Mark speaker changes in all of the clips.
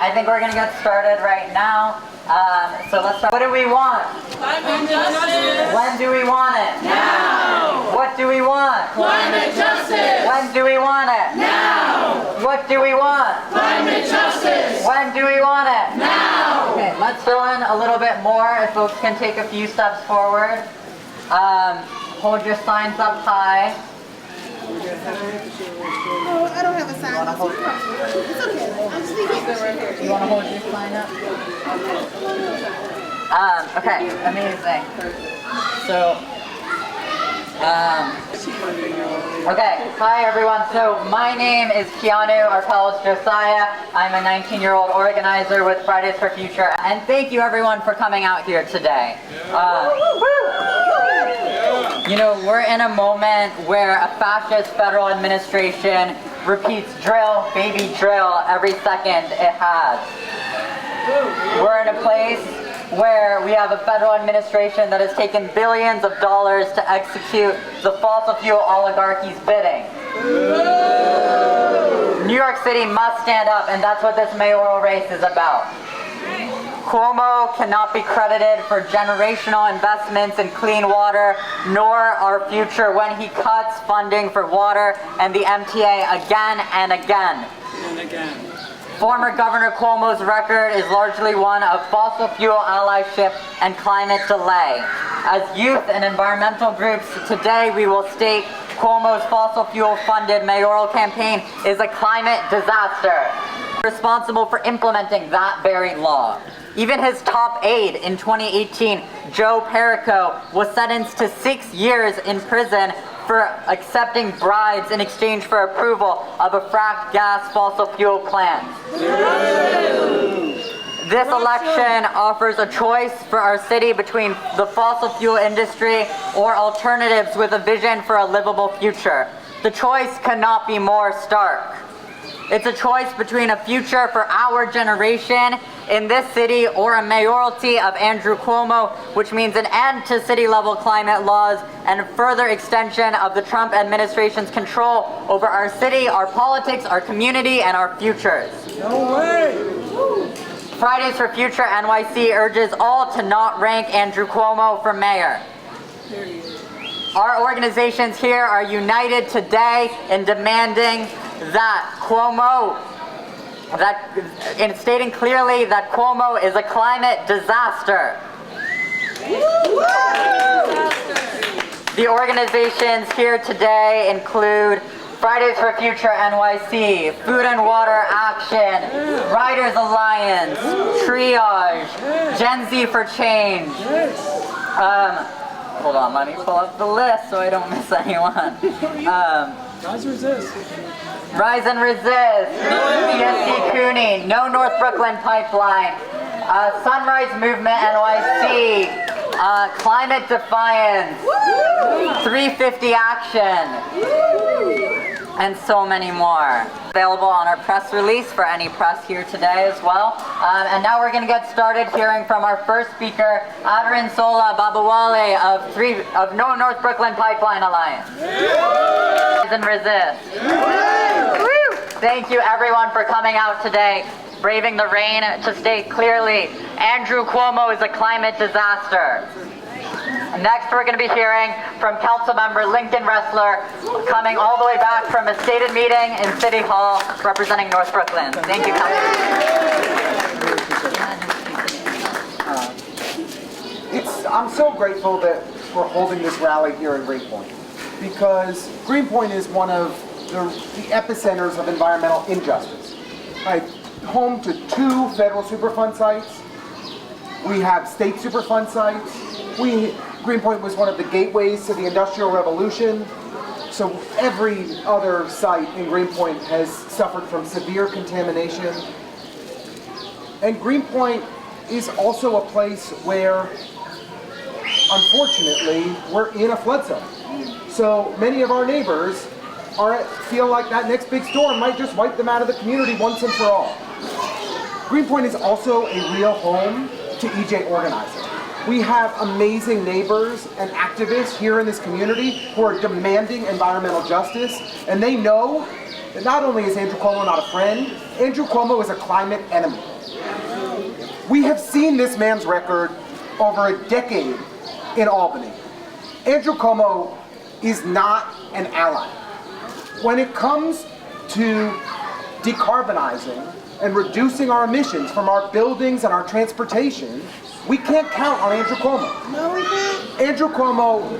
Speaker 1: I think we're going to get started right now. So let's start. What do we want?
Speaker 2: Climate justice.
Speaker 1: When do we want it?
Speaker 2: Now.
Speaker 1: What do we want?
Speaker 2: Climate justice.
Speaker 1: When do we want it?
Speaker 2: Now.
Speaker 1: What do we want?
Speaker 2: Climate justice.
Speaker 1: When do we want it?
Speaker 2: Now.
Speaker 1: Okay, let's fill in a little bit more if folks can take a few steps forward. Hold your signs up high.
Speaker 3: Oh, I don't have a sign. It's okay. I'm speaking.
Speaker 1: You want to hold your sign up? Okay, amazing. So, okay, hi everyone. So my name is Keanu Arpelis Josiah. I'm a 19-year-old organizer with Fridays for Future, and thank you everyone for coming out here today. You know, we're in a moment where a fascist federal administration repeats drill, baby drill, every second it has. We're in a place where we have a federal administration that has taken billions of dollars to execute the fossil fuel oligarchy's bidding. New York City must stand up, and that's what this mayoral race is about. Cuomo cannot be credited for generational investments in clean water, nor our future when he cuts funding for water and the MTA again and again. Former Governor Cuomo's record is largely one of fossil fuel allyship and climate delay. As youth and environmental groups, today we will state Cuomo's fossil fuel funded mayoral campaign is a climate disaster, responsible for implementing that very law. Even his top aide in 2018, Joe Perico, was sentenced to 6 years in prison for accepting bribes in exchange for approval of a fracked gas fossil fuel plant. This election offers a choice for our city between the fossil fuel industry or alternatives with a vision for a livable future. The choice cannot be more stark. It's a choice between a future for our generation in this city or a mayoralty of Andrew Cuomo, which means an end to city-level climate laws and a further extension of the Trump administration's control over our city, our politics, our community, and our futures.
Speaker 4: No way!
Speaker 1: Fridays for Future NYC urges all to not rank Andrew Cuomo for mayor. Our organizations here are united today in demanding that in stating clearly that Cuomo is a climate disaster. The organizations here today include Fridays for Future NYC, Food and Water Action, Riders Alliance, Treeage, Gen Z for Change. Hold on, let me pull up the list so I don't miss anyone.
Speaker 4: Rise Resist.
Speaker 1: Rise and Resist, CSC Cooney, No North Brooklyn Pipeline, Sunrise Movement NYC, Climate Defiance, 350 Action, and so many more. Available on our press release for any press here today as well. And now we're going to get started hearing from our first speaker, Adrienne Babawale of No North Brooklyn Pipeline Alliance. Rise and Resist. Thank you everyone for coming out today, braving the rain to state clearly, Andrew Cuomo is a climate disaster. Next we're going to be hearing from Councilmember Lincoln Restler, coming all the way back from a stated meeting in City Hall, representing North Brooklyn. Thank you, Councilmember.
Speaker 5: I'm so grateful that we're holding this rally here in Greenpoint, because Greenpoint is one of the epicenters of environmental injustice. Right? Home to 2 federal Superfund sites. We have state Superfund sites. Greenpoint was one of the gateways to the Industrial Revolution. So every other site in Greenpoint has suffered from severe contamination. And Greenpoint is also a place where, unfortunately, we're in a flood zone. So many of our neighbors feel like that next big storm might just wipe them out of the community once and for all. Greenpoint is also a real home to EJ organizing. We have amazing neighbors and activists here in this community who are demanding environmental justice, and they know that not only is Andrew Cuomo not a friend, Andrew Cuomo is a climate enemy. We have seen this man's record over a decade in Albany. Andrew Cuomo is not an ally. When it comes to decarbonizing and reducing our emissions from our buildings and our transportation, we can't count on Andrew Cuomo.
Speaker 3: No, we can't.
Speaker 5: Andrew Cuomo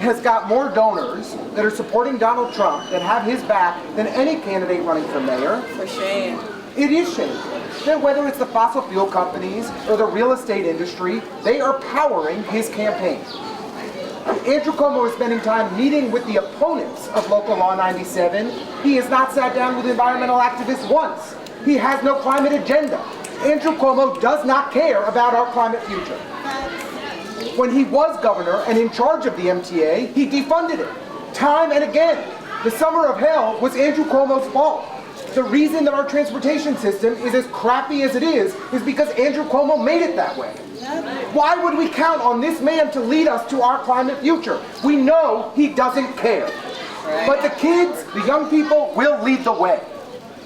Speaker 5: has got more donors that are supporting Donald Trump that have his back than any candidate running for mayor.
Speaker 6: For shame.
Speaker 5: It is shameful that whether it's the fossil fuel companies or the real estate industry, they are powering his campaign. Andrew Cuomo is spending time meeting with the opponents of Local Law 97. He has not sat down with environmental activists once. He has no climate agenda. Andrew Cuomo does not care about our climate future. When he was governor and in charge of the MTA, he defunded it. Time and again. The summer of hell was Andrew Cuomo's fault. The reason that our transportation system is as crappy as it is because Andrew Cuomo made it that way. Why would we count on this man to lead us to our climate future? We know he doesn't care. But the kids, the young people, will lead the way.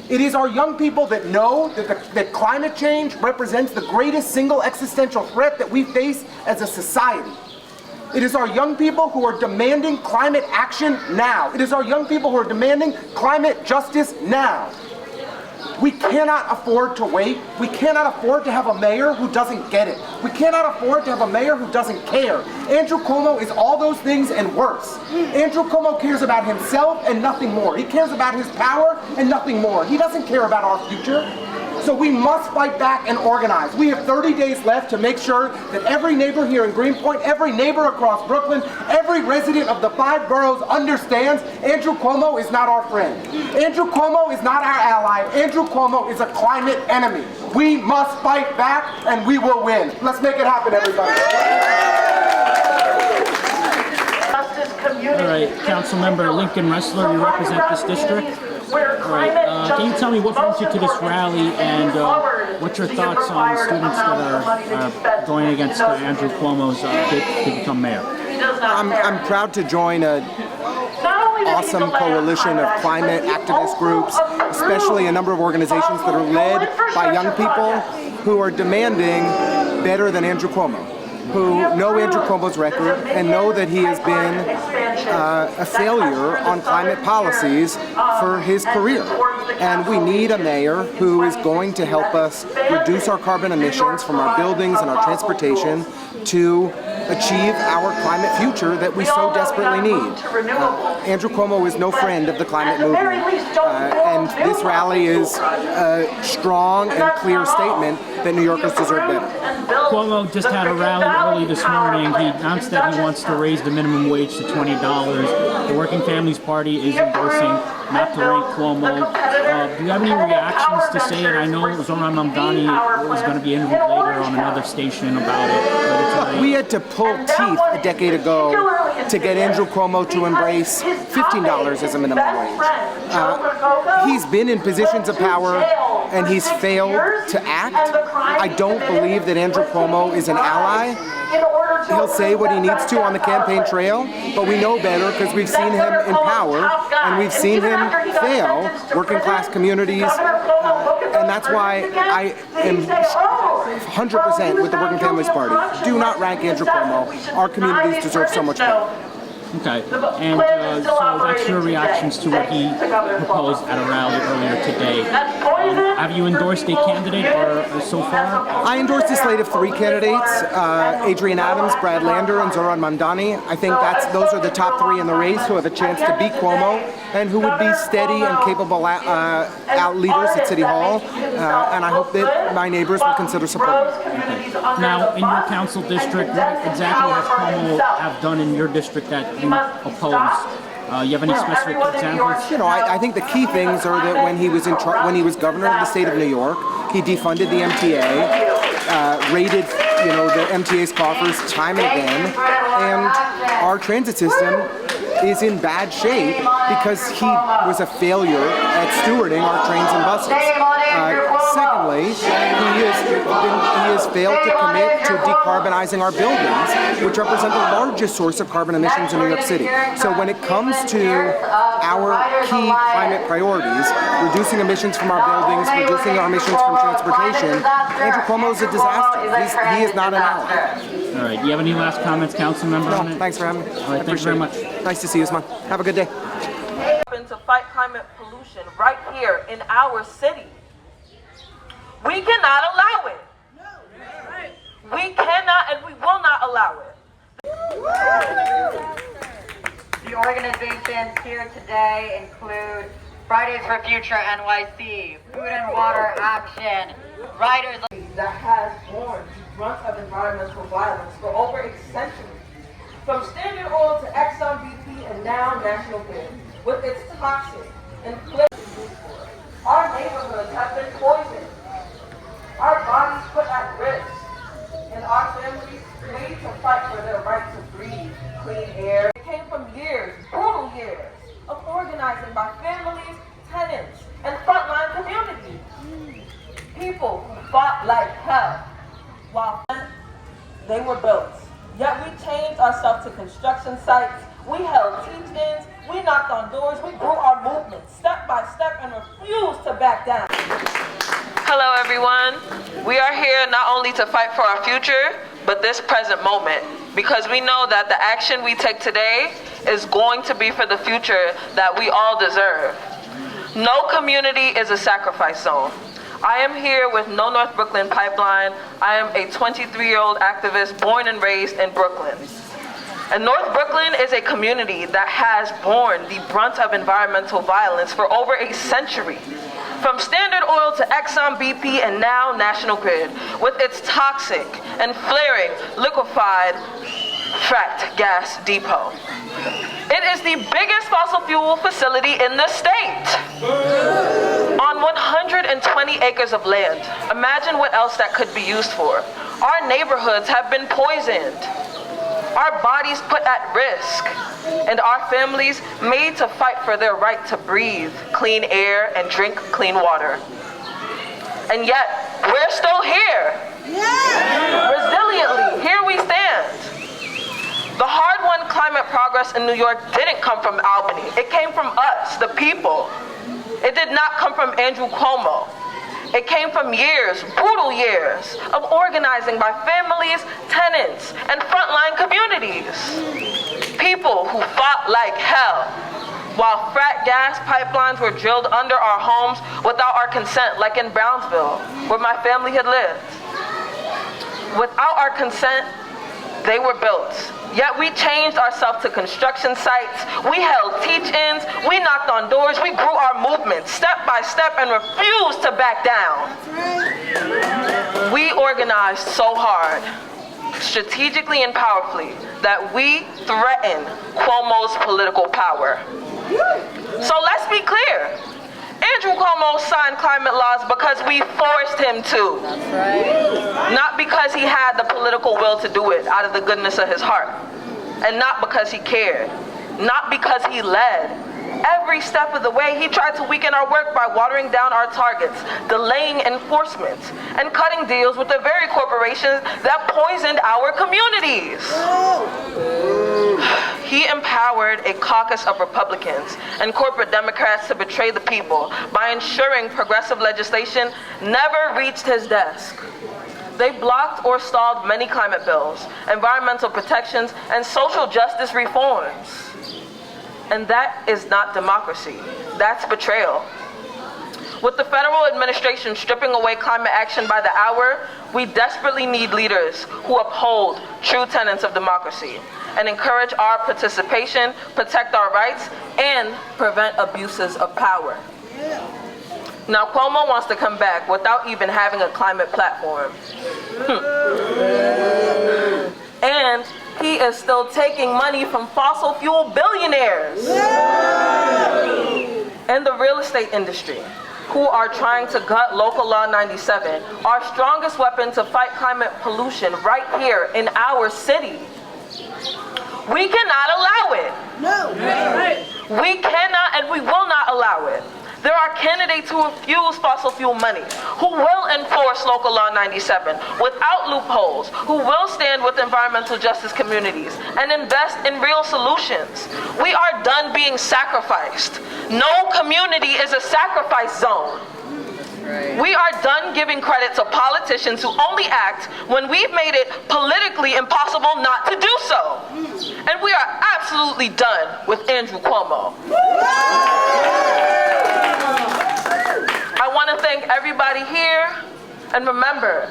Speaker 5: It is our young people that know that climate change represents the greatest single existential threat that we face as a society. It is our young people who are demanding climate action now. It is our young people who are demanding climate justice now. We cannot afford to wait. We cannot afford to have a mayor who doesn't get it. We cannot afford to have a mayor who doesn't care. Andrew Cuomo is all those things and worse. Andrew Cuomo cares about himself and nothing more. He cares about his power and nothing more. He doesn't care about our future. So we must fight back and organize. We have 30 days left to make sure that every neighbor here in Greenpoint, every neighbor across Brooklyn, every resident of the 5 boroughs understands Andrew Cuomo is not our friend. Andrew Cuomo is not our ally. Andrew Cuomo is a climate enemy. We must fight back and we will win. Let's make it happen, everybody.
Speaker 4: All right, Councilmember Lincoln Restler, you represent this district. All right, can you tell me what brings you to this rally and what's your thoughts on students that are going against Andrew Cuomo's bid to become mayor?
Speaker 7: I'm proud to join an awesome coalition of climate activist groups, especially a number of organizations that are led by young people who are demanding better than Andrew Cuomo, who know Andrew Cuomo's record and know that he has been a failure on climate policies for his career. And we need a mayor who is going to help us reduce our carbon emissions from our buildings and our transportation to achieve our climate future that we so desperately need. Andrew Cuomo is no friend of the climate movement, and this rally is a strong and clear statement that New Yorkers deserve better.
Speaker 4: Cuomo just had a rally early this morning. He announced that he wants to raise the minimum wage to $20. The Working Families Party is endorsing not to rank Cuomo. Do you have any reactions to say it? I know Zohran Mamdani is going to be interviewed later on another station about it.
Speaker 7: We had to pull teeth a decade ago to get Andrew Cuomo to embrace $15 as a minimum wage. He's been in positions of power and he's failed to act. I don't believe that Andrew Cuomo is an ally. He'll say what he needs to on the campaign trail, but we know better because we've seen him in power and we've seen him fail working class communities, and that's why I am 100% with the Working Families Party. Do not rank Andrew Cuomo. Our communities deserve so much better.
Speaker 4: Okay, and so that's your reactions to what he proposed at a rally earlier today. Have you endorsed a candidate or so far?
Speaker 7: I endorsed a slate of 3 candidates, Adrienne Adams, Brad Lander, and Zohran Mamdani. I think those are the top 3 in the race who have a chance to beat Cuomo and who would be steady and capable leaders at City Hall, and I hope that my neighbors will consider supporting me.
Speaker 4: Okay. Now, in your council district, what exactly has Cuomo have done in your district that you oppose? You have any specific examples?
Speaker 7: You know, I think the key things are that when he was governor of the state of New York, he defunded the MTA, raided the MTA's coffers time and again, and our transit system is in bad shape because he was a failure at stewarding our trains and buses. Secondly, he has failed to commit to decarbonizing our buildings, which represent the largest source of carbon emissions in New York City. So when it comes to our key climate priorities, reducing emissions from our buildings, reducing our emissions from transportation, Andrew Cuomo is a disaster. He is not an ally.
Speaker 4: All right. Do you have any last comments, council member?
Speaker 7: No,
Speaker 4: on it?
Speaker 7: thanks for having me.
Speaker 4: All right. Thanks very much.
Speaker 7: Nice to see you, Usman. Have a good day.
Speaker 6: To fight climate pollution right here in our city. We cannot allow it. We cannot and we will not allow it.
Speaker 1: The organizations here today include Fridays for Future NYC, Food and Water Action, Riders
Speaker 6: That has borne the brunt of environmental violence for over a century. From Standard Oil to Exxon BP and now National Grid, with its toxic and our neighborhoods have been poisoned, our bodies put at risk, and our families made to fight for their right to breathe clean air. It came from years, brutal years, of organizing by families, tenants, and frontline communities. People who fought like hell while they were built. Yet we changed ourselves to construction sites, we held teach-ins, we knocked on doors, we grew our movement step by step and refused to back down. Hello everyone. We are here not only to fight for our future, but this present moment, because we know that the action we take today is going to be for the future that we all deserve. No community is a sacrifice zone. I am here with No North Brooklyn Pipeline. I am a 23-year-old activist born and raised in Brooklyn. And North Brooklyn is a community that has borne the brunt of environmental violence for over a century. From Standard Oil to Exxon BP and now National Grid, with its toxic and flaring liquefied fracked gas depot. It is the biggest fossil fuel facility in the state. On 120 acres of land. Imagine what else that could be used for. Our neighborhoods have been poisoned. Our bodies put at risk, and our families made to fight for their right to breathe clean air and drink clean water. And yet, we're still here. Resiliently, here we stand. The hard-won climate progress in New York didn't come from Albany. It came from us, the people. It did not come from Andrew Cuomo. It came from years, brutal years, of organizing by families, tenants, and frontline communities. People who fought like hell, while frack gas pipelines were drilled under our homes without our consent, like in Brownsville, where my family had lived. Without our consent, they were built. Yet we changed ourselves to construction sites, we held teach-ins, we knocked on doors, we grew our movement step by step and refused to back down. We organized so hard, strategically and powerfully, that we threatened Cuomo's political power. So let's be clear. Andrew Cuomo signed climate laws because we forced him to. That's right. Not because he had the political will to do it out of the goodness of his heart. And not because he cared. Not because he led. Every step of the way, he tried to weaken our work by watering down our targets, delaying enforcement, and cutting deals with the very corporations that poisoned our communities. He empowered a caucus of Republicans and corporate Democrats to betray the people by ensuring progressive legislation never reached his desk. They blocked or stalled many climate bills, environmental protections, and social justice reforms. And that is not democracy. That's betrayal. With the federal administration stripping away climate action by the hour, we desperately need leaders who uphold true tenets of democracy and encourage our participation, protect our rights, and prevent abuses of power. Now, Cuomo wants to come back without even having a climate platform. And he is still taking money from fossil fuel billionaires and the real estate industry, who are trying to gut Local Law 97, our strongest weapon to fight climate pollution right here in our city. We cannot allow it.
Speaker 3: No.
Speaker 6: We cannot and we will not allow it. There are candidates who refuse fossil fuel money, who will enforce Local Law 97 without loopholes, who will stand with environmental justice communities and invest in real solutions. We are done being sacrificed. No community is a sacrifice zone. We are done giving credit to politicians who only act when we've made it politically impossible not to do so. And we are absolutely done with Andrew Cuomo. I want to thank everybody here, and remember,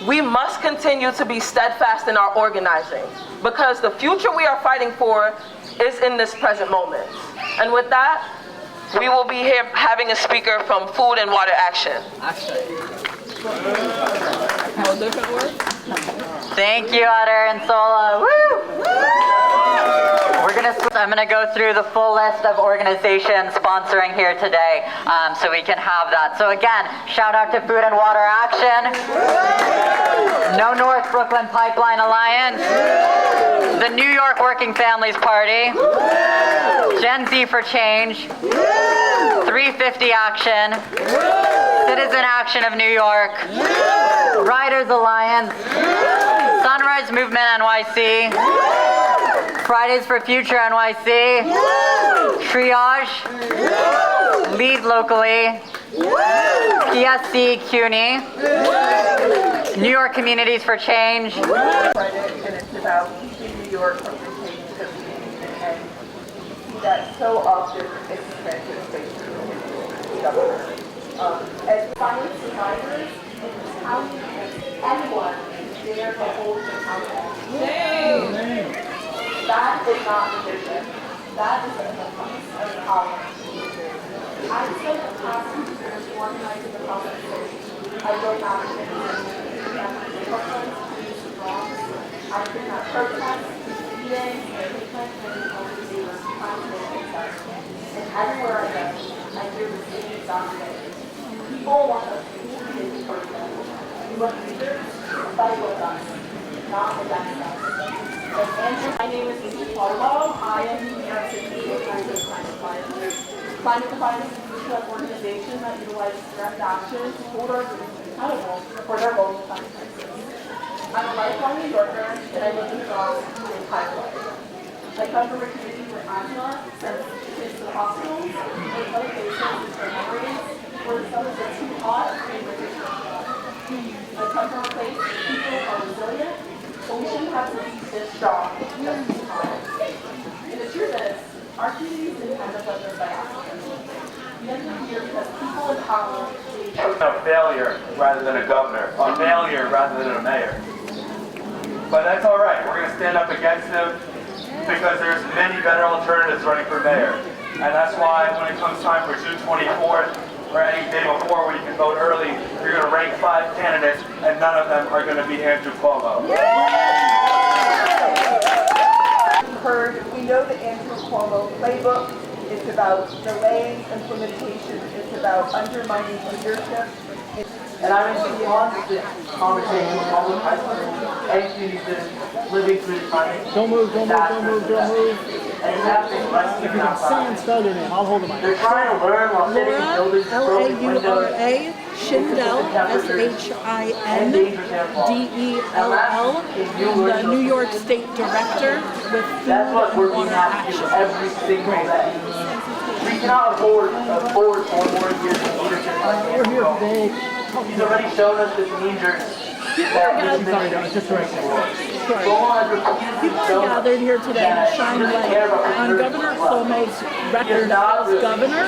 Speaker 6: we must continue to be steadfast in our organizing, because the future we are fighting for is in this present moment. And with that, we will be here having a speaker from Food and Water Action.
Speaker 1: Thank you, Adrienne. Woo! I'm gonna go through the full list of organizations sponsoring here today, so we can have that. So again, shout out to Food and Water Action, No North Brooklyn Pipeline Alliance, the New York Working Families Party, Gen Z for Change, 350 Action, Citizen Action of New York, Riders Alliance, Sunrise Movement NYC, Fridays for Future NYC, Treeage, Lead Locally, PSC CUNY, New York Communities for Change.
Speaker 6: And it's about keeping New York from retaining the community, and we see that so often it's a transportation governor. As violence survivors, it's how anyone dare to hold them accountable. That is not religion. That is a place of power. I spent the past 2 years organizing the conversation. I wrote actions I could not protest, meetings, movement, and organizations and everywhere I go, I hear the same exact thing. People want us to be this person. We want leaders to fight with us, not against us. My name is Anti Cuomo. I am the New York City Climate Defiance. Climate Defiance is an organization that utilizes direct action to hold our groups accountable for their role in climate crisis. I'm a lifelong New Yorker, and I live in the Bronx in Pipeline. I come from a community where Angela sends kids to the hospitals, and other patients for memories, where the summers are too hot and winters are hot. I come from a place where people are resilient, but we shouldn't have to be this strong just too hard. And the truth is, our communities didn't end up like this by accident. We ended up here because people in power
Speaker 8: a failure rather than a governor, a failure rather than a mayor. But that's all right. We're going to stand up against him because there's many better alternatives running for mayor. And that's why when it comes time for June 24th or any day before where you can vote early, you're going to rank 5 candidates and none of them are going to be Andrew Cuomo.
Speaker 6: We know the Andrew Cuomo playbook. It's about delaying implementation. It's about undermining leadership.
Speaker 9: And I'm in constant conversation with all the presidents and students living through this time.
Speaker 4: Don't move.
Speaker 9: And having less than
Speaker 4: Say and spell your name. I'll hold the mic.
Speaker 9: they're trying to learn while sitting in buildings with broken windows.
Speaker 3: Laura, Schindel, SHINDELL, the New York State Director with Food
Speaker 9: That's what we're
Speaker 3: and
Speaker 9: being
Speaker 3: Water
Speaker 9: asked to do
Speaker 3: Action.
Speaker 9: every single day. We cannot afford 4 more years of leadership like
Speaker 4: We're here
Speaker 9: Andrew Cuomo.
Speaker 4: today.
Speaker 9: He's already shown us the dangers that
Speaker 4: Sorry, just correct me.
Speaker 3: People are gathered here today to shine light on Governor Cuomo's record as governor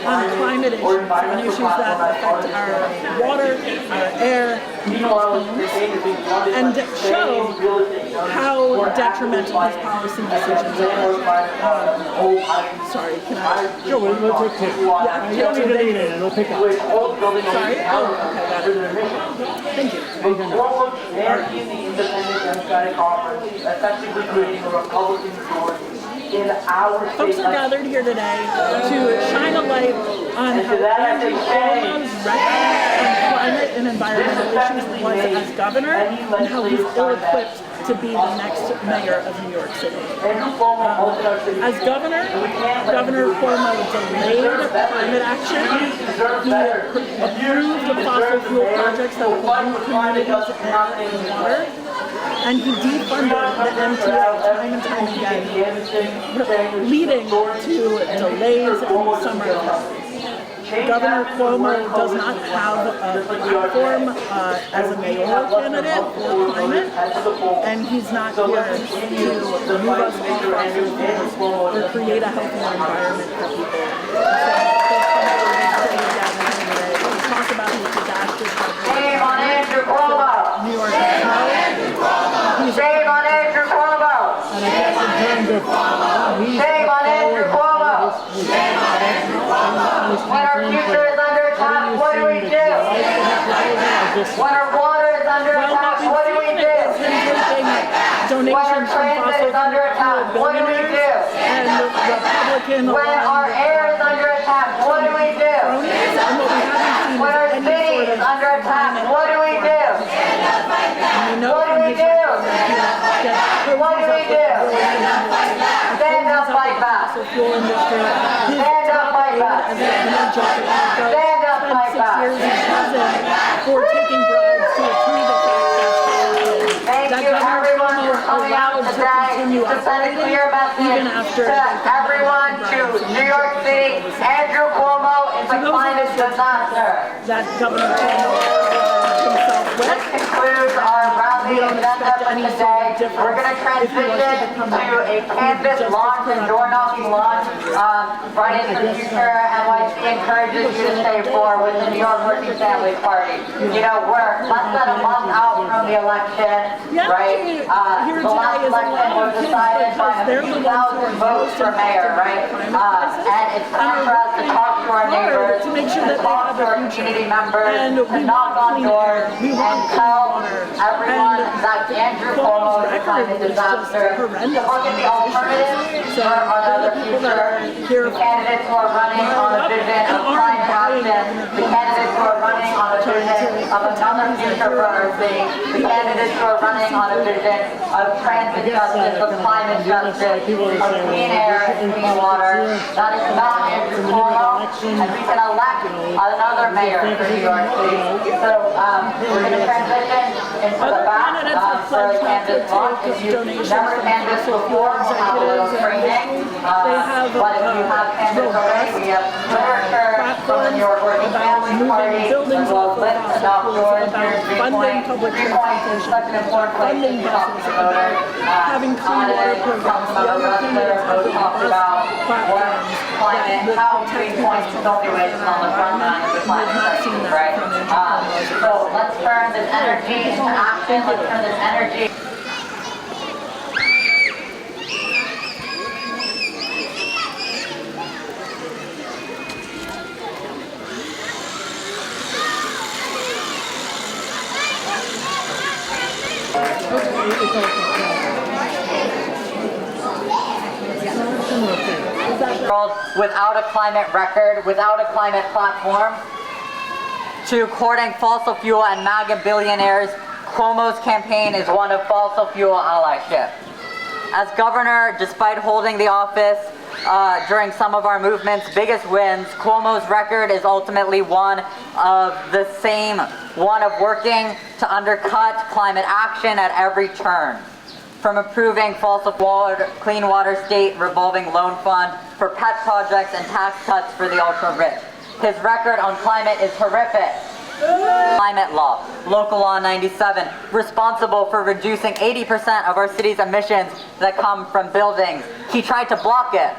Speaker 3: on climate issues, on issues that affect our water, our air, and show how detrimental his policy decisions are. Sorry, can I?
Speaker 4: Sure, we'll take two.
Speaker 3: Yeah,
Speaker 4: You don't need to read it, it'll pick up.
Speaker 3: Sorry? Oh, okay, got it. Thank you.
Speaker 9: Cuomo championed the Independent Democratic Conference, effectively creating a Republican majority in our state.
Speaker 3: Folks are gathered here today to shine a light on how Andrew Cuomo's record on climate and environmental issues was as governor and how he's ill-equipped to be the next mayor of New York City. As governor, Governor Cuomo delayed climate action. He approved the fossil fuel projects that pollute communities, air, and water. And he defunded the MTA time and time again, leading to delays in the summer. Governor Cuomo does not have a platform as a mayoral candidate for climate, and he's not here to move us off fossil fuels or create a healthier environment for people. So talk about his disastrous
Speaker 1: Shame on Andrew Cuomo!
Speaker 3: New York snow.
Speaker 1: Shame on Andrew Cuomo! Shame on Andrew Cuomo! When our future is under attack, what do we do? When our water is under attack, what do we do? When our transit is under attack, what do we do? When our air is under attack, what do we do? When our city is under attack, what do we do? What do we do? What do we do? Stand up, fight back. Stand up, fight back. Stand up, fight back.
Speaker 3: For taking bribes to approve a
Speaker 1: Thank you everyone for coming out today to send a clear message to everyone to New York City. Andrew Cuomo is a climate disaster.
Speaker 3: That Governor Cuomo himself with.
Speaker 1: This concludes our rally agenda for today. We're going to transition to a canvas launch and door knocking launch. Fridays for Future NYC encourages you to stay for with the New York Working Families Party. You know, we're less than a month out from the election, right? The last election was decided by a few thousand votes for mayor, right? And it's time for us to talk to our neighbors, to talk to our community members, to knock on doors, and tell everyone that Andrew Cuomo is a climate disaster. To look at the alternatives for another future. The candidates who are running on a vision of climate action. The candidates who are running on a vision of another future for our city. The candidates who are running on a vision of transit justice, of climate justice, of clean air and clean water. That is not Andrew Cuomo, and we can elect another mayor for New York City. So we're going to transition into the back for the canvas launch. If you've never canvassed before, we'll have a little training. But if you have canvassed already, we have literature from the New York Working Families Party, as well as lists and outdoors. Here's Greenpoint. Greenpoint is such an important place to talk to voters.
Speaker 3: Having clean water programs.
Speaker 1: Councilmember Lincoln Restler who talked about what climate, how Greenpoint is always on the front line of the climate crisis, right? So let's turn this energy into action. Let's turn this energy. Without a climate record, without a climate platform, to courting fossil fuel and MAGA billionaires, Cuomo's campaign is one of fossil fuel allyship. As governor, despite holding the office during some of our movement's biggest wins, Cuomo's record is ultimately one of working to undercut climate action at every turn. From approving fossil water, clean water state revolving loan fund for pet projects and tax cuts for the ultra-rich. His record on climate is horrific. Climate law, Local Law 97, responsible for reducing 80% of our city's emissions that come from buildings. He tried to block it.